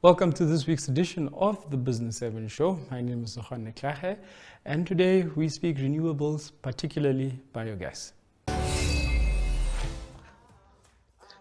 Welcome to this week's edition of the Business 7 Show. My name is Zohan Neklache, and today we speak renewables, particularly biogas.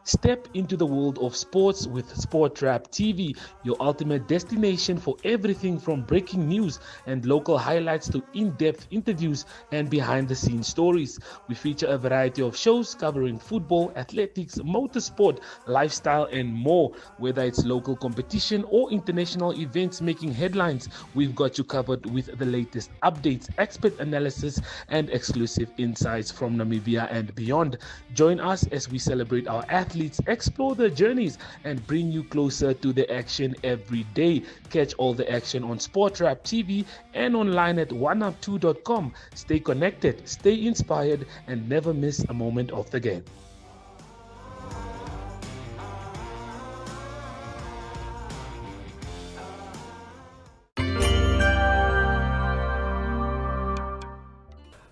Step into the world of sports with Sport Rap TV, your ultimate destination for everything from breaking news and local highlights to in-depth interviews and behind-the-scenes stories. We feature a variety of shows covering football, athletics, motorsport, lifestyle, and more. Whether it's local competition or international events making headlines, we've got you covered with the latest updates, expert analysis, and exclusive insights from Namibia and beyond. Join us as we celebrate our athletes, explore their journeys, and bring you closer to the action every day. Catch all the action on Sport Rap TV and online at oneup2.com. Stay connected, stay inspired, and never miss a moment of the game.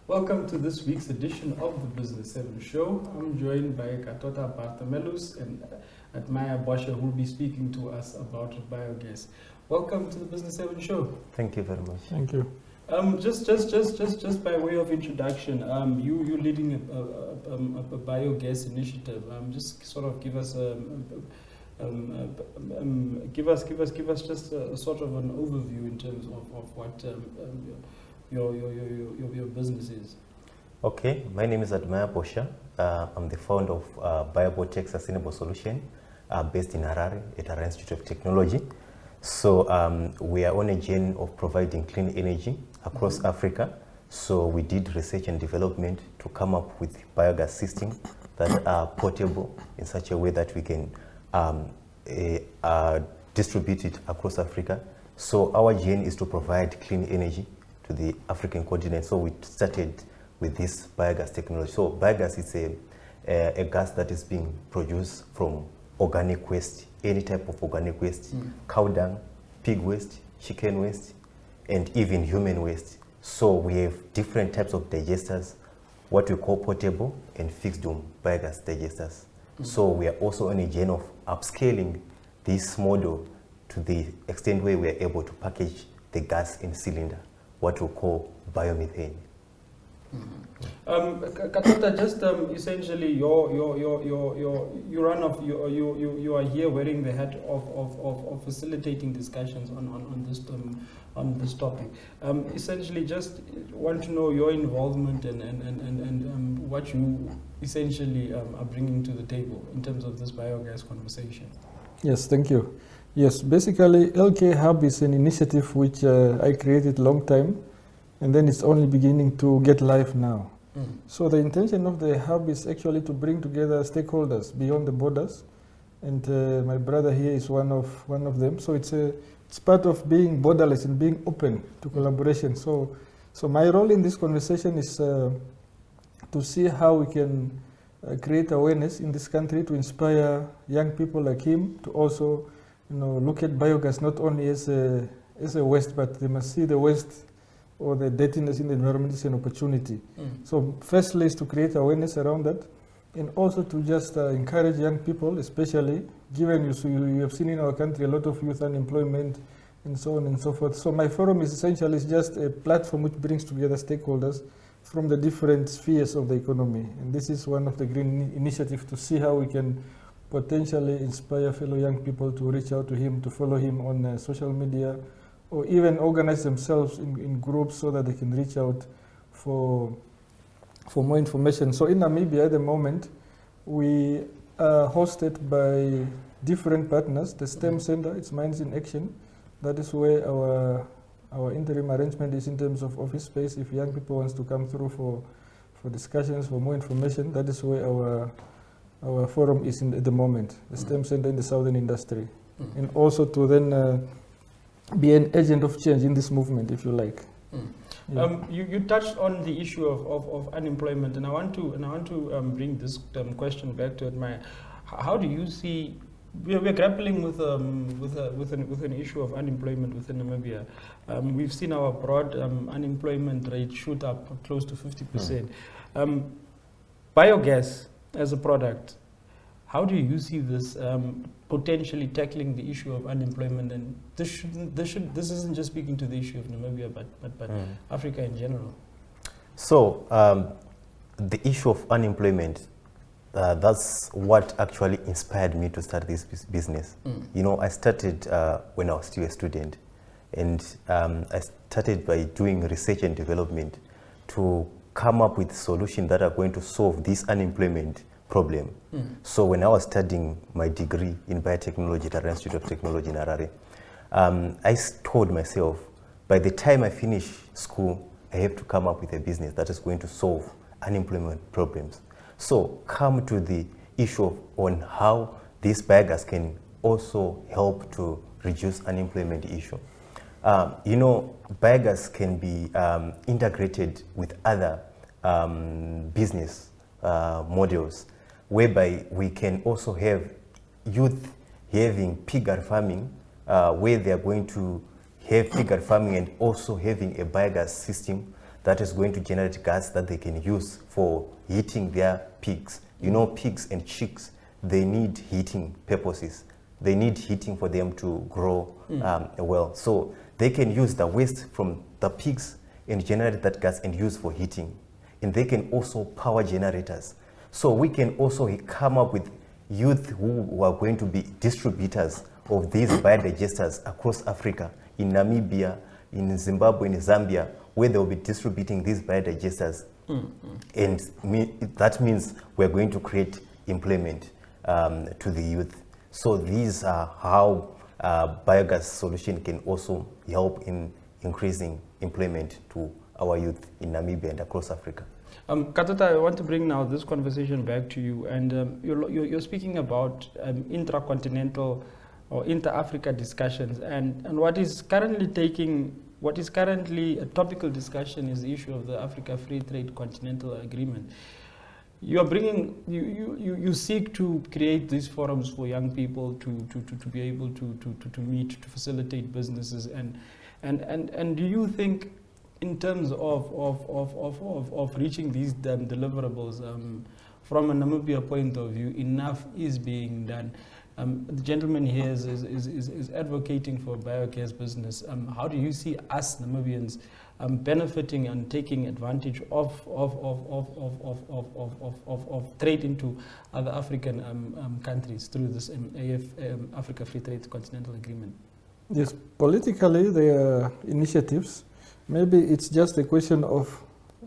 Welcome to this week's edition of the Business 7 Show. I'm joined by Katota, Barthlomeus, and Bosha, who will be speaking to us about biogas. Welcome to the Business 7 Show. Thank you very much. Thank you. Just by way of introduction, you leading a biogas initiative. Just sort of give us just a sort of an overview in terms of what your business is. Okay, my name is Bosha. I'm the founder of Biotech Sustainable Solution based in Harare at Harare Institute of Technology. So we are on a journey of providing clean energy across Africa. So we did research and development to come up with biogas systems that are portable in such a way that we can distribute it across Africa. So our journey is to provide clean energy to the African continent. So we started with this biogas technology. So biogas is a gas that is being produced from organic waste, any type of organic waste, cow dung, pig waste, chicken waste, and even human waste. So we have different types of digesters, what we call portable and fixed dome biogas digesters. So we are also on a journey of upscaling this model to the extent where we are able to package the gas in cylinder, what we call biomethane. Katota, just essentially, you are here wearing the hat of facilitating discussions on this topic. Essentially, just want to know your involvement and what you essentially are bringing to the table in terms of this biogas conversation. Yes, thank you. Yes, basically, LK Hub is an initiative which I created a long time, and then it's only beginning to get live now. So the intention of the hub is actually to bring together stakeholders beyond the borders, and my brother here is one of them. So it's part of being borderless and being open to collaboration. So my role in this conversation is to see how we can create awareness in this country to inspire young people like him to also, look at biogas not only as a waste, but they must see the waste or the dirtiness in the environment is an opportunity. So firstly is to create awareness around that, and also to just encourage young people, especially given you have seen in our country a lot of youth unemployment and so on and so forth. So my forum is essentially just a platform which brings together stakeholders from the different spheres of the economy. And this is one of the green initiatives to see how we can potentially inspire fellow young people to reach out to him, to follow him on social media, or even organize themselves in groups so that they can reach out for more information. So in Namibia at the moment, we are hosted by different partners. The STEM Center, it's Minds in Action. That is where our interim arrangement is in terms of office space. If young people want to come through for discussions, for more information, that is where our forum is at the moment, the STEM Center in the Southern Industry. And also to then be an agent of change in this movement, if you like. Yeah. You touched on the issue of unemployment, and I want to bring this question back to it. How do you see? We're grappling with an issue of unemployment within Namibia. We've seen our broad unemployment rate shoot up close to 50%. Biogas as a product, How do you see this potentially tackling the issue of unemployment? And this isn't just speaking to the issue of Namibia, but Africa in general. So the issue of unemployment, that's what actually inspired me to start this business. You know, I started when I was still a student, and I started by doing research and development to come up with solutions that are going to solve this unemployment problem. So when I was studying my degree in biotechnology at the Institute of Technology in Harare, I told myself, by the time I finish school, I have to come up with a business that is going to solve unemployment problems. So come to the issue on how this biogas can also help to reduce unemployment issue. You know, biogas can be integrated with other business models, whereby we can also have youth having piggery farming, where they are going to have piggery farming and also having a biogas system that is going to generate gas that they can use for heating their pigs. You know, pigs and chicks, they need heating purposes. They need heating for them to grow well. So they can use the waste from the pigs and generate that gas and use for heating. And they can also power generators. So we can also come up with youth who are going to be distributors of these biodigesters across Africa, in Namibia, in Zimbabwe, in Zambia, where they will be distributing these biodigesters. And that means we're going to create employment to the youth. So these are how biogas solution can also help in increasing employment to our youth in Namibia and across Africa. Katota, I want to bring now this conversation back to you, and you're speaking about intracontinental or inter-Africa discussions, and what is currently a topical discussion is the issue of the Africa Free Trade Continental Agreement. You are bringing, you seek to create these forums for young people to be able to meet, to facilitate businesses, and do you think, in terms of reaching these deliverables, from a Namibia point of view, enough is being done? The gentleman here is advocating for a biogas business. How do you see us Namibians benefiting and taking advantage of trade into other African countries through this Africa Free Trade Continental Agreement? Yes, politically there are initiatives. Maybe it's just a question of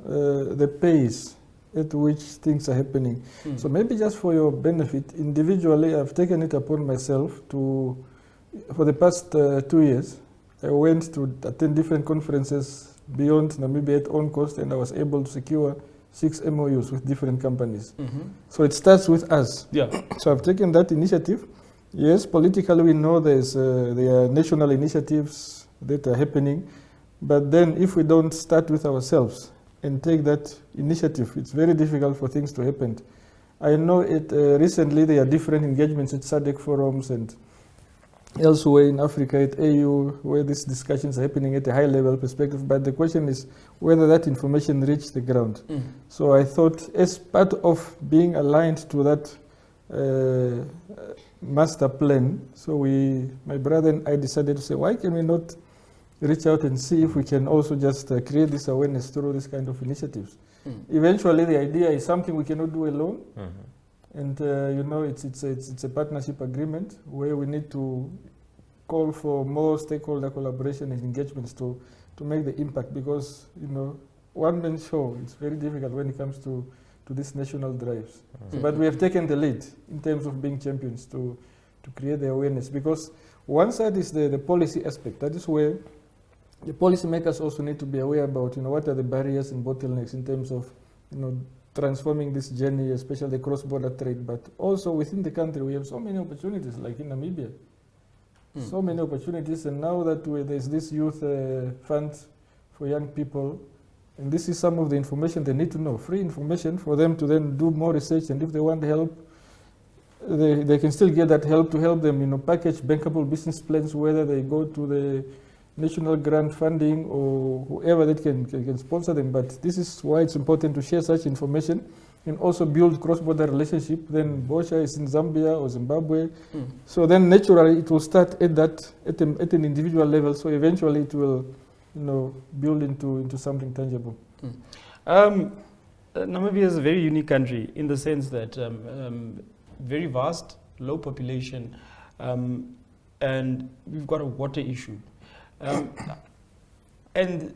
the pace at which things are happening. So maybe just for your benefit, individually, I've taken it upon myself to, for the past 2 years, I went to attend different conferences beyond Namibia at own cost, and I was able to secure 6 MOUs with different companies. So it starts with us. Yeah. So I've taken that initiative. Yes, politically we know there are national initiatives that are happening, but then if we don't start with ourselves and take that initiative, it's very difficult for things to happen. I know it recently there are different engagements at SADC forums and elsewhere in Africa at AU where these discussions are happening at a high level perspective, but the question is whether that information reached the ground. So I thought, as part of being aligned to that master plan, so my brother and I decided to say, why can we not reach out and see if we can also just create this awareness through this kind of initiatives. Eventually, the idea is something we cannot do alone, and you know, it's a partnership agreement where we need to call for more stakeholder collaboration and engagements to make the impact, because you know, one man show, it's very difficult when it comes to these national drives. So, but we have taken the lead in terms of being champions to create the awareness, because one side is the policy aspect. That is where the policymakers also need to be aware about, you know, what are the barriers and bottlenecks in terms of, you know, transforming this journey, especially the cross-border trade. But also within the country, we have so many opportunities, like in Namibia. So many opportunities, and now that there's this youth fund for young people, and this is some of the information they need to know, free information for them to then do more research, and if they want help, they can still get that help to help them, you know, package bankable business plans, whether they go to the national grant funding or whoever that can sponsor them. But this is why it's important to share such information and also build cross-border relationship. Then Bosha is in Zambia or Zimbabwe. So then naturally it will start at an individual level. So eventually it will, build into something tangible. Namibia is a very unique country in the sense that very vast, low population, and we've got a water issue. And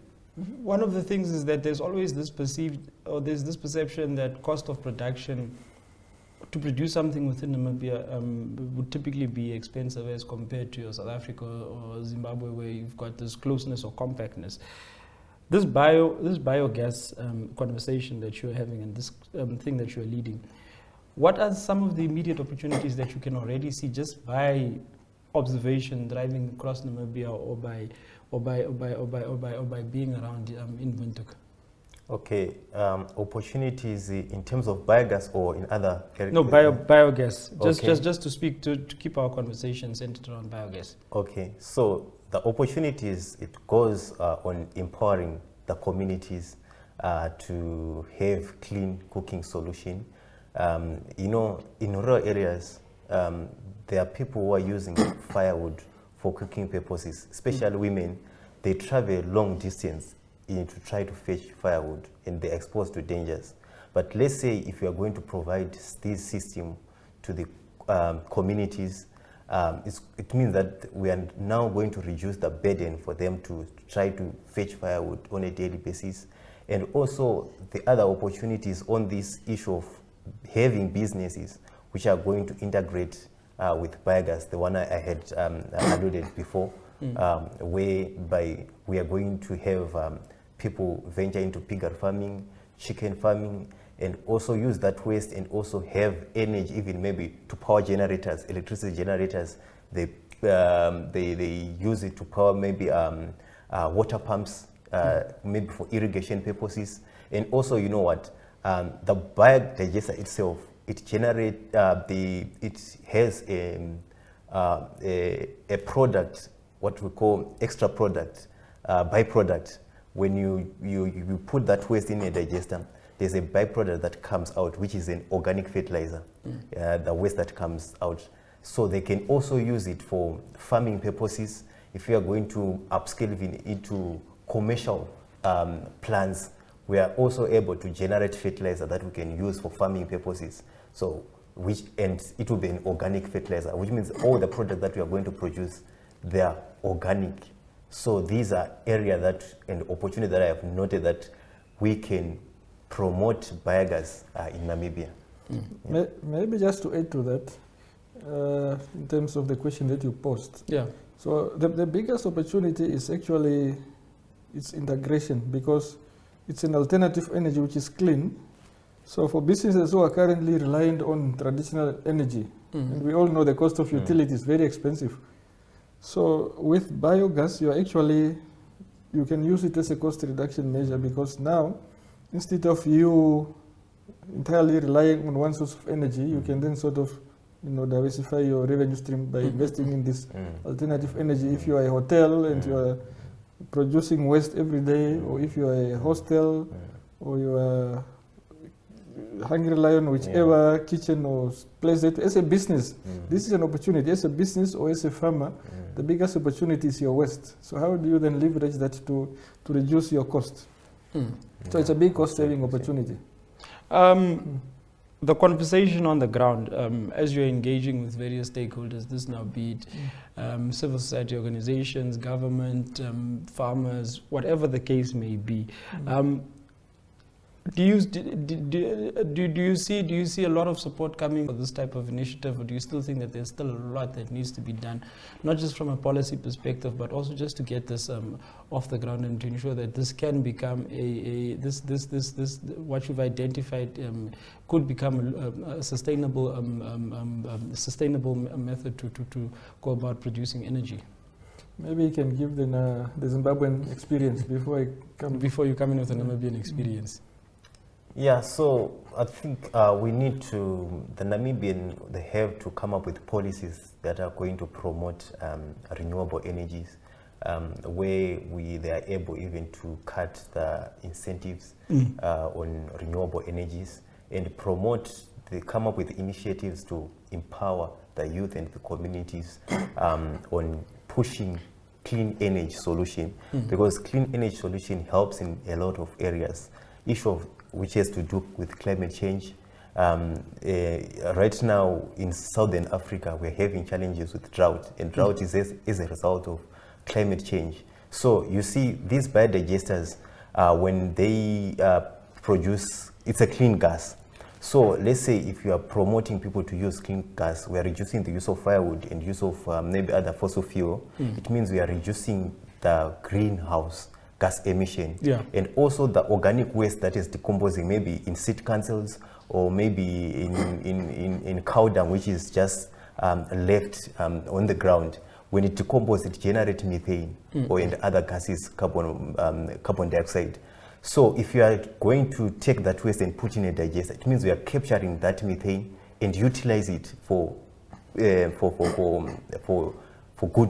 one of the things is that there's always this perception that cost of production to produce something within Namibia would typically be expensive as compared to South Africa or Zimbabwe, where you've got this closeness or compactness. This biogas conversation that you're having and this thing that you're leading, what are some of the immediate opportunities that you can already see just by observation, driving across Namibia, or by being around in Windhoek? Okay, opportunities in terms of biogas or in other areas? No, biogas. Okay. Just to keep our conversation centered around biogas. Okay, so the opportunities, it goes on empowering the communities to have clean cooking solution. In rural areas, there are people who are using firewood for cooking purposes, especially women. They travel long distance to try to fetch firewood, and they're exposed to dangers. But let's say if you are going to provide this system to the communities, it means that we are now going to reduce the burden for them to try to fetch firewood on a daily basis. And also the other opportunities on this issue of having businesses which are going to integrate with biogas, the one I had alluded before, whereby we are going to have people venture into piggery farming, chicken farming, and also use that waste and also have energy, even maybe to power generators, electricity generators. They use it to power maybe water pumps, maybe for irrigation purposes. And also, you know what, the biodigester itself, it has a product, what we call extra product, byproduct. When you put that waste in a digester, there's a byproduct that comes out, which is an organic fertilizer, the waste that comes out. So they can also use it for farming purposes. If you are going to upscale into commercial plants, we are also able to generate fertilizer that we can use for farming purposes. So, and it will be an organic fertilizer, which means all the products that we are going to produce, they are organic. So these are areas and opportunities that I have noted that we can promote biogas in Namibia. Yeah. Maybe just to add to that, in terms of the question that you posed. Yeah. So the biggest opportunity is actually its integration, because it's an alternative energy which is clean. So for businesses who are currently reliant on traditional energy, and we all know the cost of utility is very expensive. So with biogas, you can use it as a cost reduction measure, because now, instead of you entirely relying on one source of energy, you can then sort of diversify your revenue stream by investing in this alternative energy. If you are a hotel and you are producing waste every day, or if you are a hostel, or you are Hungry Lion, whichever kitchen or place that, as a business, this is an opportunity. As a business or as a farmer, the biggest opportunity is your waste. So how do you then leverage that to reduce your cost? So it's a big cost-saving opportunity. The conversation on the ground, as you're engaging with various stakeholders, this now be it civil society organizations, government, farmers, whatever the case may be. Do you see a lot of support coming for this type of initiative, or do you still think that there's still a lot that needs to be done, not just from a policy perspective, but also just to get this off the ground and to ensure that this can become this what you've identified could become a sustainable method to go about producing energy? Maybe you can give them the Zimbabwean experience before you come in with a Namibian experience. Yeah, so I think the Namibian, they have to come up with policies that are going to promote renewable energies, where they are able even to cut the incentives on renewable energies, and come up with initiatives to empower the youth and the communities on pushing clean energy solution, because clean energy solution helps in a lot of areas, issue of which has to do with climate change. Right now in Southern Africa, we're having challenges with drought, and drought is a result of climate change. So you see these biodigesters, when they produce, it's a clean gas. So let's say if you are promoting people to use clean gas, we are reducing the use of firewood and use of maybe other fossil fuel. It means we are reducing the greenhouse gas emission, and also the organic waste that is decomposing, maybe in seed cancels or maybe in cow dung, which is just left on the ground. When it decomposes, it generates methane or and other gases, carbon dioxide. So if you are going to take that waste and put in a digester, it means we are capturing that methane and utilize it for good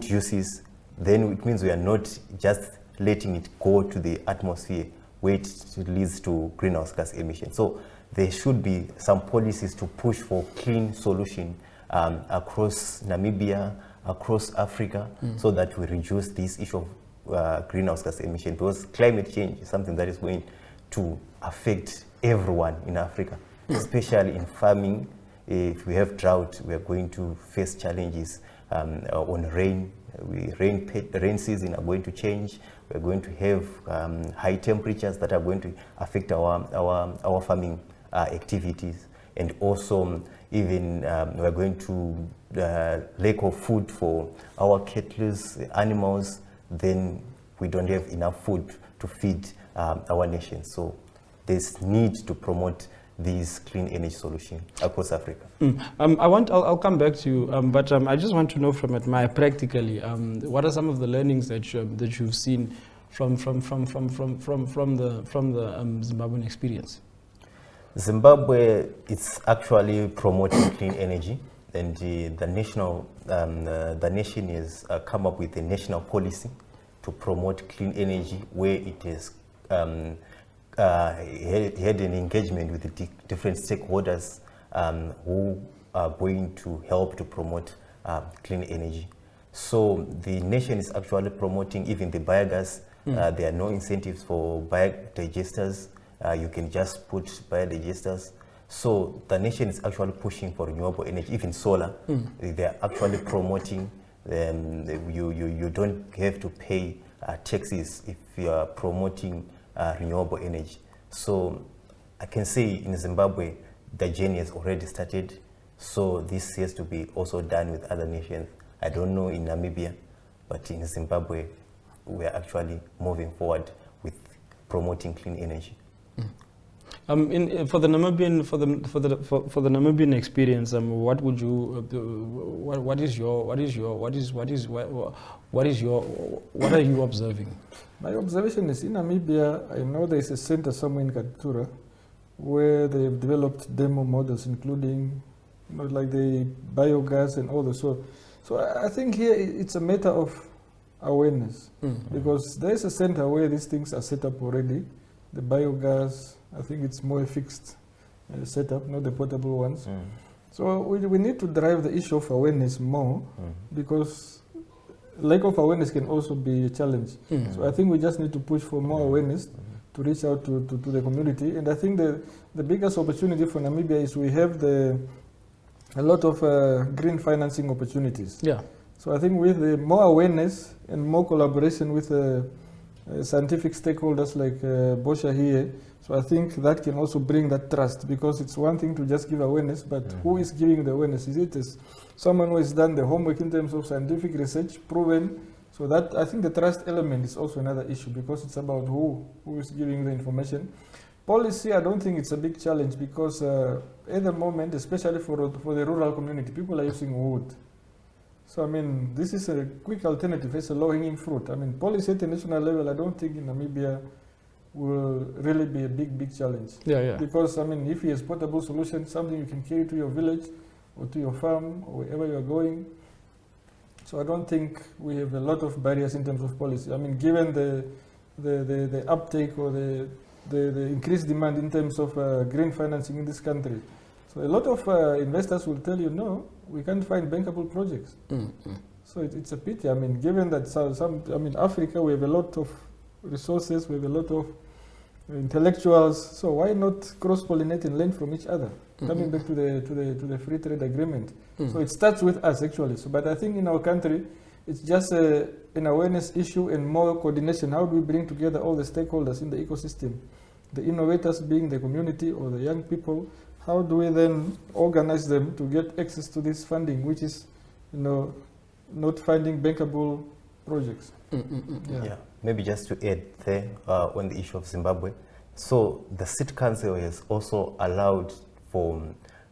uses. Then it means we are not just letting it go to the atmosphere where it leads to greenhouse gas emissions. So there should be some policies to push for clean solution across Namibia, across Africa, so that we reduce this issue of greenhouse gas emission, because climate change is something that is going to affect everyone in Africa, especially in farming. If we have drought, we are going to face challenges on rain. Rain season are going to change. We are going to have high temperatures that are going to affect our farming activities, and also even we are going to lack of food for our cattle, animals. Then we don't have enough food to feed our nation. So there's need to promote these clean energy solutions across Africa. I'll come back to you, but I just want to know from Admire practically, what are some of the learnings that you've seen from the Zimbabwean experience? Zimbabwe, it's actually promoting clean energy, and the nation has come up with a national policy to promote clean energy, where it has had an engagement with the different stakeholders who are going to help to promote clean energy. So the nation is actually promoting even the biogas. There are no incentives for biodigesters. You can just put biodigesters. So the nation is actually pushing for renewable energy, even solar. They are actually promoting. You don't have to pay taxes if you are promoting renewable energy. So I can say in Zimbabwe, the journey has already started. So this has to be also done with other nations. I don't know in Namibia, but in Zimbabwe, we are actually moving forward with promoting clean energy. For the Namibian experience, what would you what are you observing? My observation is in Namibia, I know there is a center somewhere in Katota where they have developed demo models, including like the biogas and all the so I think here it's a matter of awareness, because there is a center where these things are set up already. The biogas, I think it's more a fixed setup, not the portable ones. So we need to drive the issue of awareness more, because lack of awareness can also be a challenge. So I think we just need to push for more awareness to reach out to the community. And I think the biggest opportunity for Namibia is we have a lot of green financing opportunities. Yeah. So I think with the more awareness and more collaboration with scientific stakeholders like Bosha here, so I think that can also bring that trust, because it's one thing to just give awareness, but who is giving the awareness? Is it someone who has done the homework in terms of scientific research, proven? So that, I think the trust element is also another issue, because it's about who is giving the information. Policy, I don't think it's a big challenge, because at the moment, especially for the rural community, people are using wood. So, I mean, this is a quick alternative. It's a low-hanging fruit. I mean, policy at the national level, I don't think in Namibia will really be a big challenge. Yeah. Because, I mean, if you have portable solution, something you can carry to your willage or to your farm or wherever you are going. So I don't think we have a lot of barriers in terms of policy. I mean, given the uptake or the the increased demand in terms of green financing in this country. So a lot of investors will tell you, no, we can't find bankable projects. So it's a pity. I mean, given that Africa, we have a lot of resources, we have a lot of intellectuals. So why not cross-pollinate and learn from each other? Coming back to the free trade agreement. So it starts with us actually. So, but I think in our country, it's just an awareness issue and more coordination. How do we bring together all the stakeholders in the ecosystem? The innovators being the community or the young people. How do we then organize them to get access to this funding, which is, not finding bankable projects? Yeah, maybe just to add there on the issue of Zimbabwe. So the City Council has also allowed for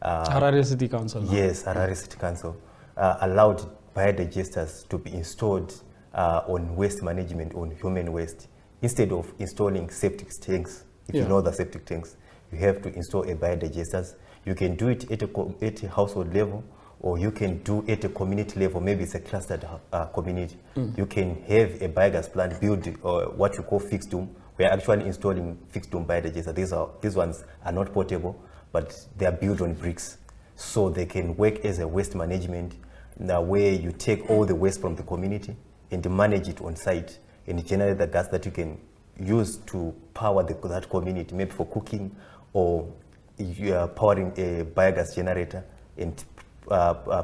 Harare City Council. Yes, Harare City Council allowed biodigesters to be installed on waste management, on human waste, instead of installing septic tanks. If you know the septic tanks, you have to install a biodigesters. You can do it at a household level, or you can do at a community level. Maybe it's a clustered community. You can have a biogas plant built, or what you call fixed dome. We are actually installing fixed dome biodigesters. These ones are not portable, but they are built on bricks, so they can work as a waste management, where you take all the waste from the community and manage it on site and generate the gas that you can use to power that community, maybe for cooking, or you are powering a biogas generator and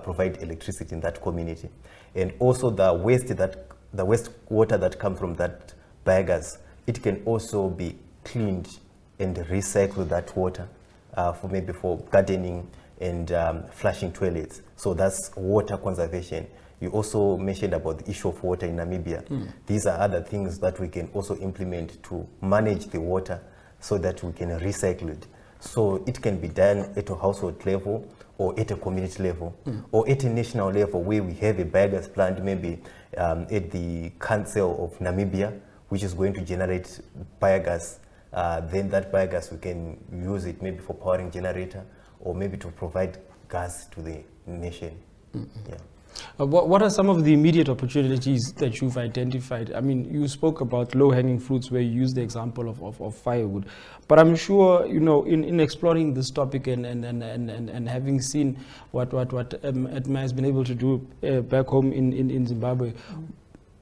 provide electricity in that community. And also the wastewater that comes from that biogas, it can also be cleaned and recycled that water for gardening and flushing toilets. So that's water conservation. You also mentioned about the issue of water in Namibia. These are other things that we can also implement to manage the water so that we can recycle it. So it can be done at a household level, or at a community level, or at a national level, where we have a biogas plant, maybe at the Council of Namibia, which is going to generate biogas. Then that biogas, we can use it maybe for powering generator, or maybe to provide gas to the nation. What are some of the immediate opportunities that you've identified? I mean, you spoke about low-hanging fruits where you used the example of firewood. But I'm sure, in exploring this topic and having seen what Edma has been able to do back home in Zimbabwe,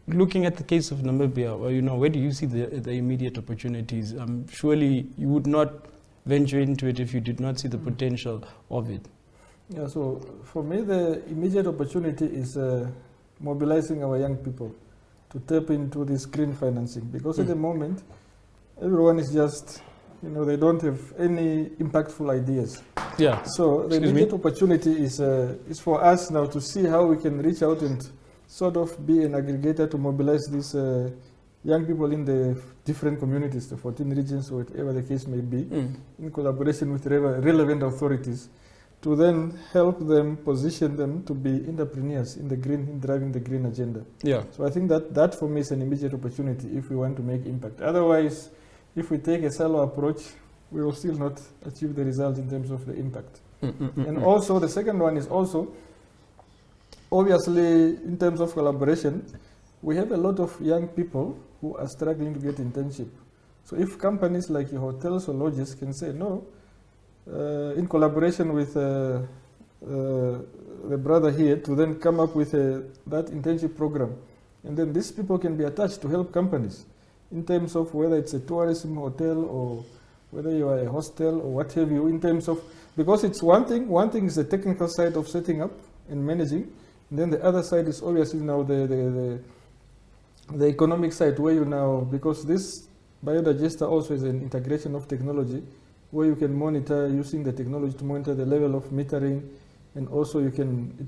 looking at the case of Namibia, where do you see the immediate opportunities? Surely you would not venture into it if you did not see the potential of it. Yeah, so for me, the immediate opportunity is mobilizing our young people to tap into this green financing, because at the moment, everyone is just, they don't have any impactful ideas. Yeah. So the immediate opportunity is for us now to see how we can reach out and sort of be an aggregator to mobilize these young people in the different communities, the 14 regions, or whatever the case may be, in collaboration with relevant authorities, to then help them, position them to be entrepreneurs in driving the green agenda. Yeah. So I think that for me is an immediate opportunity if we want to make impact. Otherwise, if we take a silo approach, we will still not achieve the result in terms of the impact. And also, the second one is also, obviously, in terms of collaboration, we have a lot of young people who are struggling to get internship. So if companies like your hotels or lodges can say, no, in collaboration with the brother here, to then come up with that internship program. And then these people can be attached to help companies in terms of whether it's a tourism hotel or whether you are a hostel or what have you, in terms of, because it's one thing is the technical side of setting up and managing, and then the other side is obviously now the economic side, where because this biodigester also is an integration of technology, where you can monitor using the technology to monitor the level of metering, and also it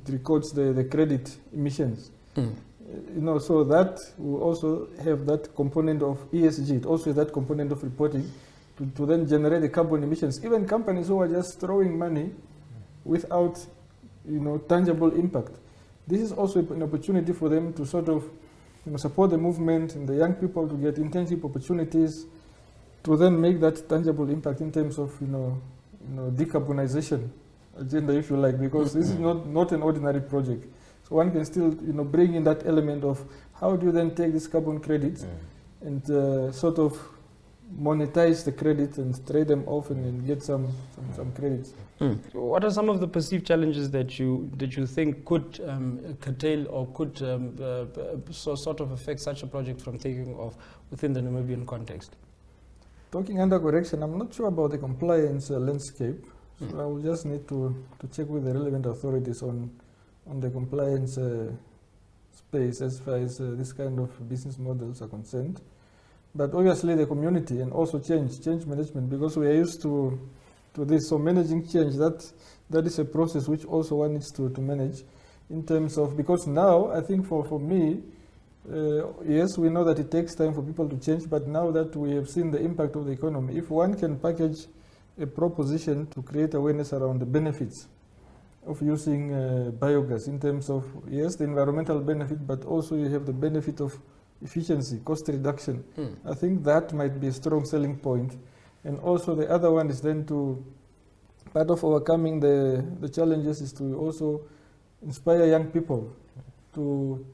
records the credit emissions. So that will also have that component of ESG. It also has that component of reporting to then generate the carbon emissions. Even companies who are just throwing money without, tangible impact. This is also an opportunity for them to sort of, support the movement and the young people to get internship opportunities, to then make that tangible impact in terms of, decarbonization agenda, if you like, because this is not an ordinary project. So one can still, bring in that element of how do you then take these carbon credits and sort of monetize the credit and trade them off and get some credits. What are some of the perceived challenges that you think could curtail or could sort of affect such a project from taking off within the Namibian context? Talking under correction, I'm not sure about the compliance landscape. So I will just need to check with the relevant authorities on the compliance space as far as this kind of business models are concerned. But obviously the community and also change management, because we are used to this. So managing change, that is a process which also one needs to manage in terms of, because now I think for me, yes, we know that it takes time for people to change, but now that we have seen the impact of the economy, if one can package a proposition to create awareness around the benefits of using biogas in terms of, yes, the environmental benefit, but also you have the benefit of efficiency, cost reduction. I think that might be a strong selling point. And also the other one is then part of overcoming the challenges is to also inspire young people to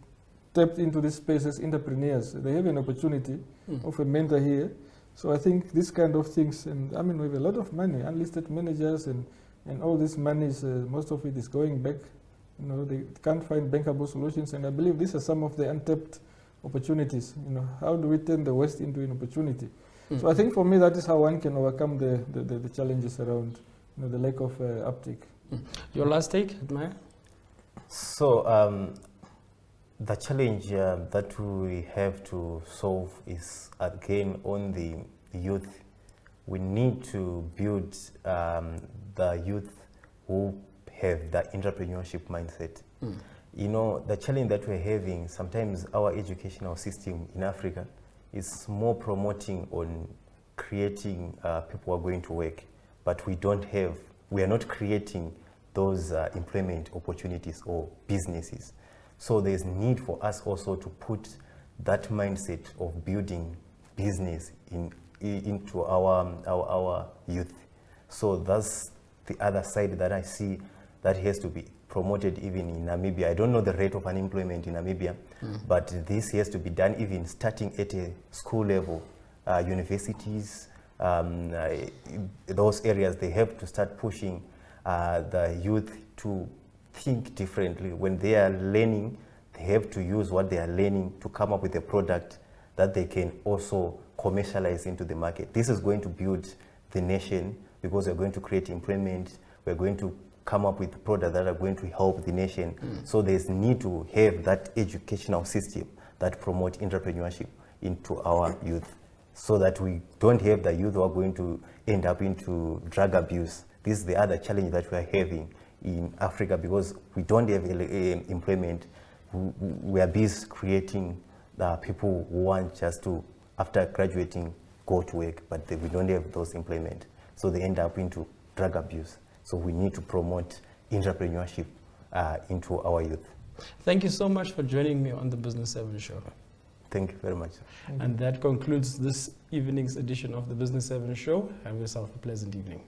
tap into this space as entrepreneurs. They have an opportunity of a mentor here. So I think this kind of things, and I mean, we have a lot of money, unlisted managers and all this money, most of it is going back. You know, they can't find bankable solutions, and I believe these are some of the untapped opportunities. You know, how do we turn the West into an opportunity? So I think for me, that is how one can overcome the challenges around, you know, the lack of uptake. Your last take, Maya? So the challenge that we have to solve is again on the youth. We need to build the youth who have the entrepreneurship mindset. You know, the challenge that we're having, sometimes our educational system in Africa is more promoting on creating people who are going to work, but we are not creating those employment opportunities or businesses. So there's need for us also to put that mindset of building business into our youth. So that's the other side that I see that has to be promoted even in Namibia. I don't know the rate of unemployment in Namibia, but this has to be done even starting at a school level. Universities, those areas, they have to start pushing the youth to think differently. When they are learning, they have to use what they are learning to come up with a product that they can also commercialize into the market. This is going to build the nation, because we're going to create employment, we're going to come up with products that are going to help the nation. So there's need to have that educational system that promotes entrepreneurship into our youth, so that we don't have the youth who are going to end up into drug abuse. This is the other challenge that we are having in Africa, because we don't have employment. We are busy creating people who want just to, after graduating, go to work, but we don't have those employment. So they end up into drug abuse. So we need to promote entrepreneurship into our youth. Thank you so much for joining me on the Business 7 show. Thank you very much. And that concludes this evening's edition of the Business 7 show. Have yourself a pleasant evening.